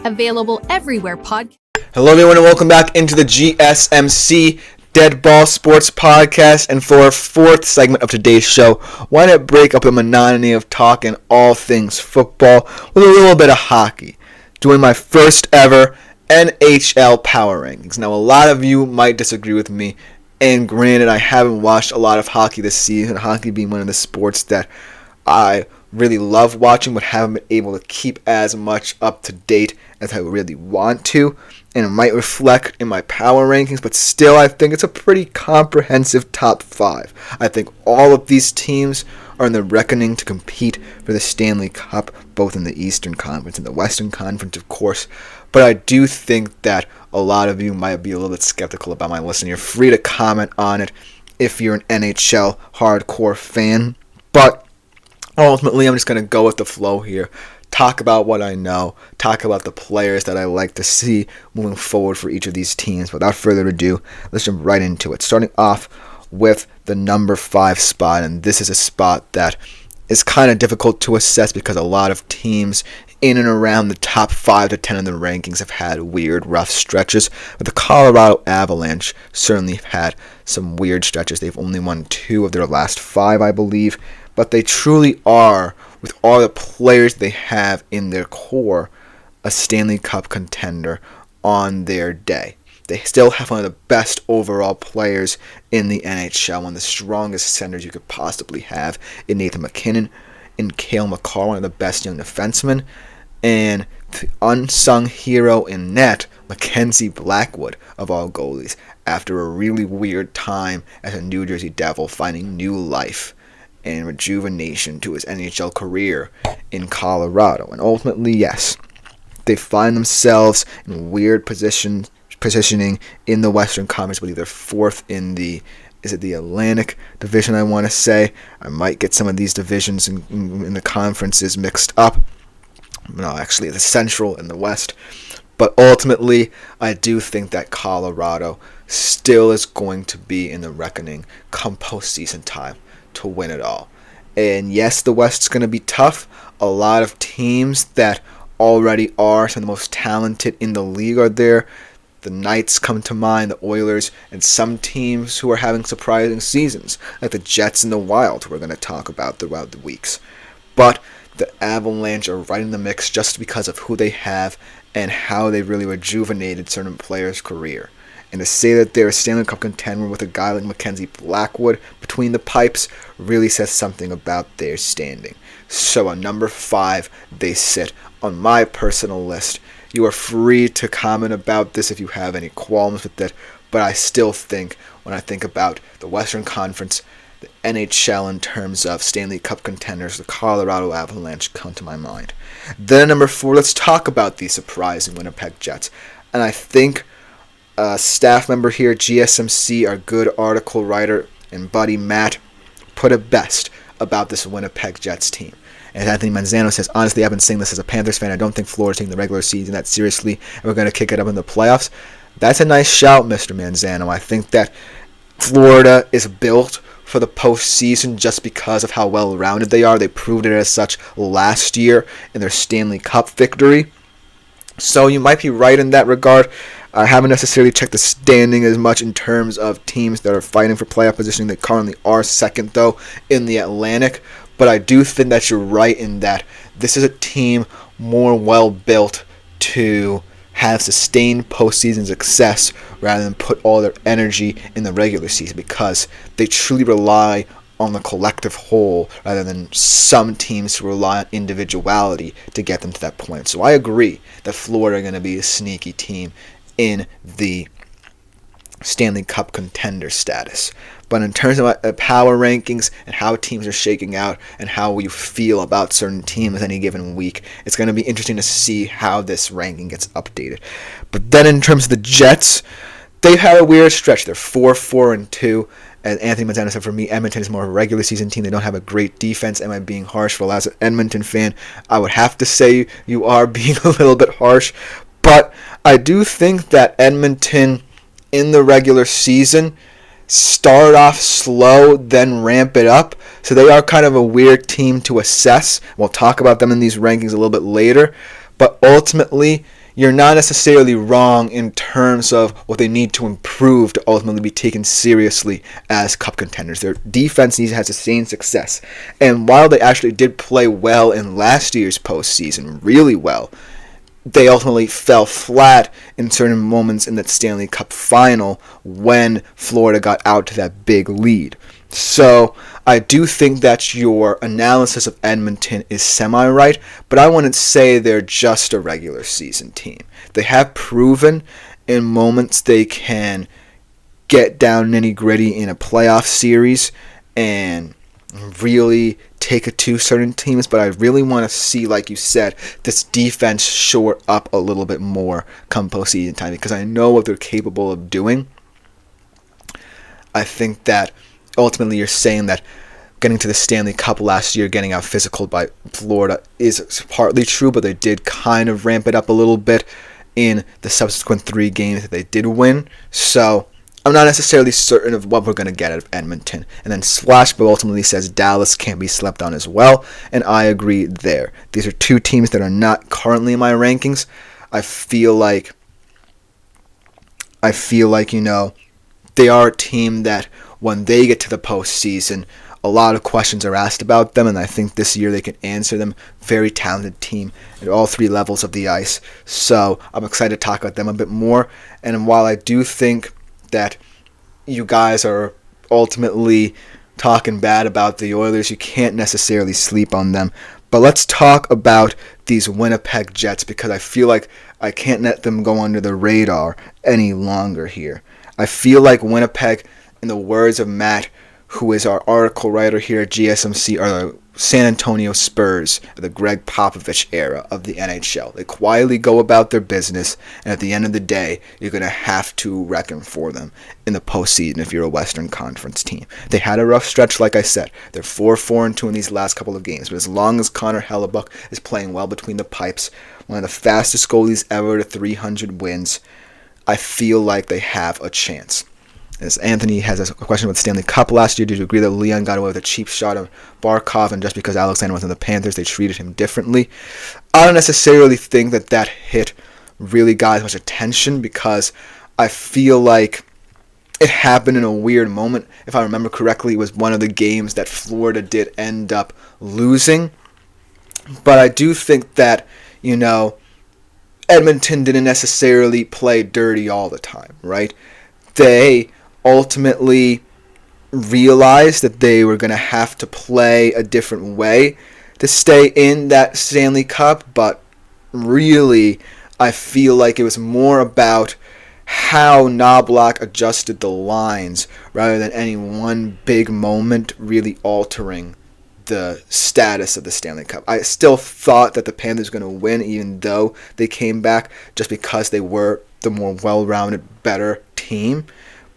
Available everywhere podcast. Hello everyone and welcome back into the GSMC Dead Ball Sports Podcast, and for our fourth segment of today's show, why not break up the monotony of talking all things football with a little bit of hockey, doing my first ever NHL Power Rankings. Now a lot of you might disagree with me, and granted I haven't watched a lot of hockey this season, hockey being one of the sports that I really love watching but haven't been able to keep as much up to date as I really want to, and it might reflect in my power rankings, but still I think it's a pretty comprehensive top 5. I think all of these teams are in the reckoning to compete for the Stanley Cup, both in the Eastern Conference and the Western Conference, of course, but I do think that a lot of you might be a little bit skeptical about my list, and you're free to comment on it if you're an NHL hardcore fan, but ultimately I'm just going to go with the flow here. Talk about what I know, talk about the players that I like to see moving forward for each of these teams. Without further ado, let's jump right into it. Starting off with the number 5 spot, and this is a spot that is kind of difficult to assess because a lot of teams in and around the top 5 to 10 of the rankings have had weird, rough stretches. But the Colorado Avalanche certainly have had some weird stretches. They've only won 2 of their last 5, I believe. But they truly are, with all the players they have in their core, a Stanley Cup contender on their day. They still have one of the best overall players in the NHL, one of the strongest centers you could possibly have in Nathan MacKinnon, in Cale Makar, one of the best young defensemen, and the unsung hero in net, Mackenzie Blackwood, of all goalies, after a really weird time as a New Jersey Devil, finding new life and rejuvenation to his NHL career in Colorado. And ultimately, yes, they find themselves in weird positioning in the Western Conference. I believe they're 4th in the Atlantic Division, I want to say. I might get some of these divisions in the conferences mixed up. No, actually, the Central and the West. But ultimately, I do think that Colorado still is going to be in the reckoning come postseason time to win it all. And yes, the West's going to be tough. A lot of teams that already are some of the most talented in the league are there. The Knights come to mind, the Oilers, and some teams who are having surprising seasons, like the Jets and the Wild, who we're going to talk about throughout the weeks. But the Avalanche are right in the mix just because of who they have and how they really rejuvenated certain players' career. And to say that they're a Stanley Cup contender with a guy like Mackenzie Blackwood between the pipes really says something about their standing. So at number 5, they sit on my personal list. You are free to comment about this if you have any qualms with it, but I still think, when I think about the Western Conference, the NHL in terms of Stanley Cup contenders, the Colorado Avalanche come to my mind. Then at number 4, let's talk about the surprising Winnipeg Jets. And I think staff member here, GSMC, our good article writer and buddy Matt, put it best about this Winnipeg Jets team. And Anthony Manzano says, honestly, I've been saying this as a Panthers fan. I don't think Florida's taking the regular season that seriously, and we're going to kick it up in the playoffs. That's a nice shout, Mr. Manzano. I think that Florida is built for the postseason just because of how well-rounded they are. They proved it as such last year in their Stanley Cup victory. So you might be right in that regard. I haven't necessarily checked the standing as much in terms of teams that are fighting for playoff positioning. They currently are 2nd, though, in the Atlantic. But I do think that you're right in that this is a team more well-built to have sustained postseason success rather than put all their energy in the regular season, because they truly rely on the collective whole rather than some teams who rely on individuality to get them to that point. So I agree that Florida are going to be a sneaky team in the Stanley Cup contender status. But in terms of power rankings and how teams are shaking out and how we feel about certain teams any given week, it's going to be interesting to see how this ranking gets updated. But then in terms of the Jets, they've had a weird stretch. They're 4-4-2. And Anthony Manzano said, for me, Edmonton is more of a regular season team. They don't have a great defense. Am I being harsh? Well, as an Edmonton fan, I would have to say you are being a little bit harsh. But I do think that Edmonton, in the regular season, start off slow, then ramp it up. So they are kind of a weird team to assess. We'll talk about them in these rankings a little bit later. But ultimately, you're not necessarily wrong in terms of what they need to improve to ultimately be taken seriously as cup contenders. Their defense needs to have sustained success. And while they actually did play well in last year's postseason, really well, they ultimately fell flat in certain moments in that Stanley Cup final when Florida got out to that big lead. So I do think that your analysis of Edmonton is semi-right, but I wouldn't say they're just a regular season team. They have proven in moments they can get down nitty-gritty in a playoff series and really take it to certain teams, but I really want to see, like you said, this defense shore up a little bit more come postseason time, because I know what they're capable of doing. I think that ultimately you're saying that getting to the Stanley Cup last year, getting out physical by Florida is partly true, but they did kind of ramp it up a little bit in the subsequent 3 games that they did win. So I'm not necessarily certain of what we're going to get out of Edmonton. And then Slashbill ultimately says Dallas can't be slept on as well, and I agree there. These are 2 teams that are not currently in my rankings. I feel like, they are a team that when they get to the postseason, a lot of questions are asked about them, and I think this year they can answer them. Very talented team at all 3 levels of the ice. So I'm excited to talk about them a bit more. And while I do think that you guys are ultimately talking bad about the Oilers, you can't necessarily sleep on them. But let's talk about these Winnipeg Jets, because I feel like I can't let them go under the radar any longer here. I feel like Winnipeg, in the words of Matt, who is our article writer here at GSMC, are the San Antonio Spurs, the Greg Popovich era of the NHL. They quietly go about their business, and at the end of the day, you're going to have to reckon for them in the postseason if you're a Western Conference team. They had a rough stretch, like I said. They're 4-4-2 in these last couple of games, but as long as Connor Hellebuck is playing well between the pipes, one of the fastest goalies ever to 300 wins, I feel like they have a chance. As Anthony has a question about the Stanley Cup last year, did you agree that Leon got away with a cheap shot on Barkov, and just because Alexander was in the Panthers, they treated him differently? I don't necessarily think that hit really got as much attention, because I feel like it happened in a weird moment. If I remember correctly, it was one of the games that Florida did end up losing. But I do think that, Edmonton didn't necessarily play dirty all the time, right? They ultimately realized that they were going to have to play a different way to stay in that Stanley Cup, but really I feel like it was more about how Knoblauch adjusted the lines rather than any one big moment really altering the status of the Stanley Cup. I still thought that the Panthers were going to win, even though they came back, just because they were the more well-rounded, better team.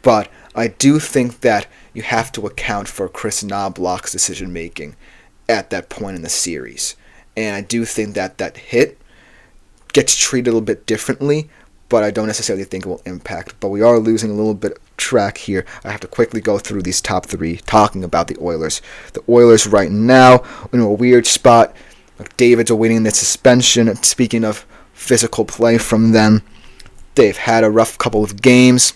But I do think that you have to account for Chris Knoblauch's decision-making at that point in the series. And I do think that hit gets treated a little bit differently, but I don't necessarily think it will impact. But we are losing a little bit of track here. I have to quickly go through these top 3, talking about the Oilers. The Oilers right now in a weird spot. McDavid's awaiting the suspension. Speaking of physical play from them, they've had a rough couple of games.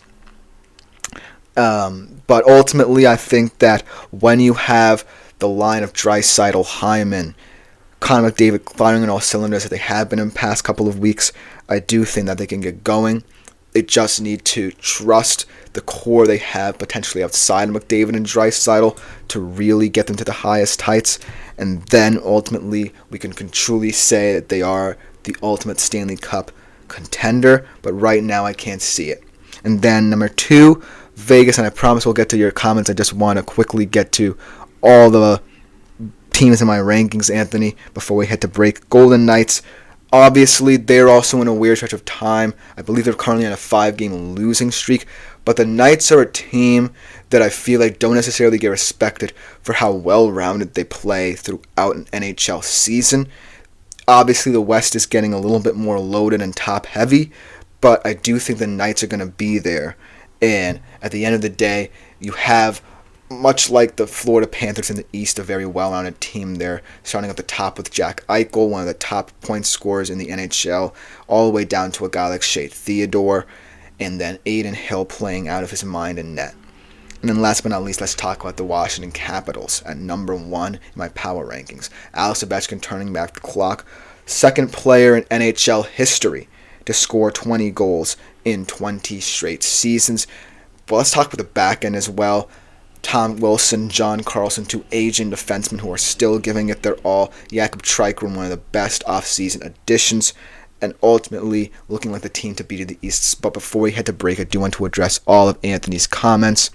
But ultimately, I think that when you have the line of Draisaitl, Hyman, Connor McDavid firing on all cylinders that they have been in the past couple of weeks, I do think that they can get going. They just need to trust the core they have potentially outside of McDavid and Draisaitl to really get them to the highest heights. And then ultimately, we can truly say that they are the ultimate Stanley Cup contender. But right now, I can't see it. And then number 2, Vegas, and I promise we'll get to your comments. I just want to quickly get to all the teams in my rankings, Anthony, before we head to break. Golden Knights, obviously, they're also in a weird stretch of time. I believe they're currently on a 5-game losing streak. But the Knights are a team that I feel like don't necessarily get respected for how well-rounded they play throughout an NHL season. Obviously, the West is getting a little bit more loaded and top-heavy, but I do think the Knights are going to be there. And at the end of the day, you have much like the Florida Panthers in the East, a very well-rounded team there, starting at the top with Jack Eichel, one of the top point scorers in the NHL, all the way down to a guy like Shea Theodore, and then Adin Hill playing out of his mind in net. And then last but not least, let's talk about the Washington Capitals at number 1 in my power rankings. Alex Ovechkin turning back the clock, second player in NHL history to score 20 goals in 20 straight seasons. But let's talk about the back end as well. Tom Wilson, John Carlson, two aging defensemen who are still giving it their all. Jakob Chychrun, one of the best offseason additions, and ultimately looking like the team to beat in the East. But before we head to break, I do want to address all of Anthony's comments.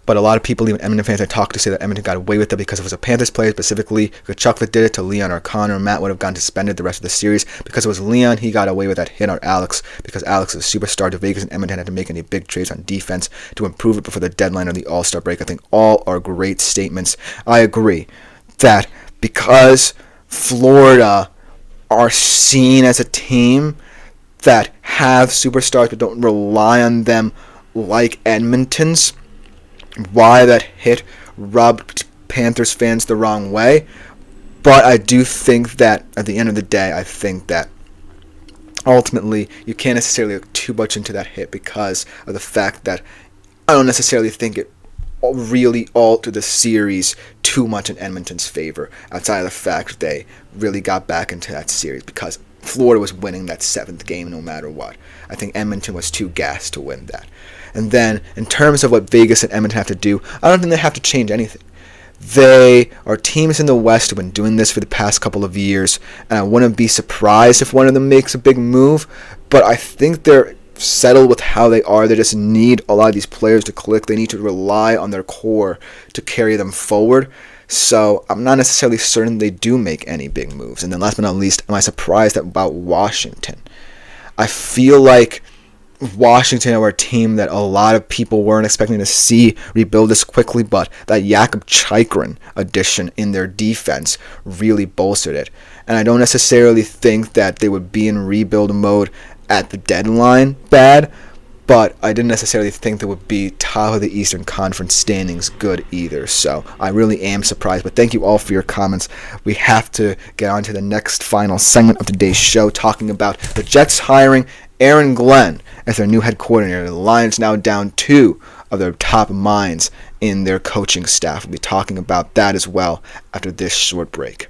But a lot of people, even Edmonton fans I talked to, say that Edmonton got away with it because it was a Panthers player, specifically Kachuk that did it to Leon O'Connor. Matt would have gotten suspended the rest of the series. Because it was Leon, he got away with that hit on Alex, because Alex is a superstar to Vegas, and Edmonton had to make any big trades on defense to improve it before the deadline or the All-Star break. I think all are great statements. I agree that because Florida are seen as a team that have superstars but don't rely on them like Edmonton's, why that hit rubbed Panthers fans the wrong way. But I do think that at the end of the day, I think that ultimately you can't necessarily look too much into that hit because of the fact that I don't necessarily think it really altered the series too much in Edmonton's favor, outside of the fact they really got back into that series because Florida was winning that 7th game no matter what. I think Edmonton was too gassed to win that. And then, in terms of what Vegas and Edmonton have to do, I don't think they have to change anything. They are teams in the West who have been doing this for the past couple of years, and I wouldn't be surprised if one of them makes a big move, but I think they're settled with how they are. They just need a lot of these players to click. They need to rely on their core to carry them forward. So I'm not necessarily certain they do make any big moves. And then last but not least, am I surprised about Washington? I feel like Washington are a team that a lot of people weren't expecting to see rebuild this quickly, but that Jakob Chychrun addition in their defense really bolstered it. And I don't necessarily think that they would be in rebuild mode at the deadline bad, but I didn't necessarily think they would be top of the Eastern Conference standings good either. So I really am surprised. But thank you all for your comments. We have to get on to the next final segment of today's show, talking about the Jets hiring Aaron Glenn as their new head coordinator. The Lions now down 2 of their top minds in their coaching staff. We'll be talking about that as well after this short break.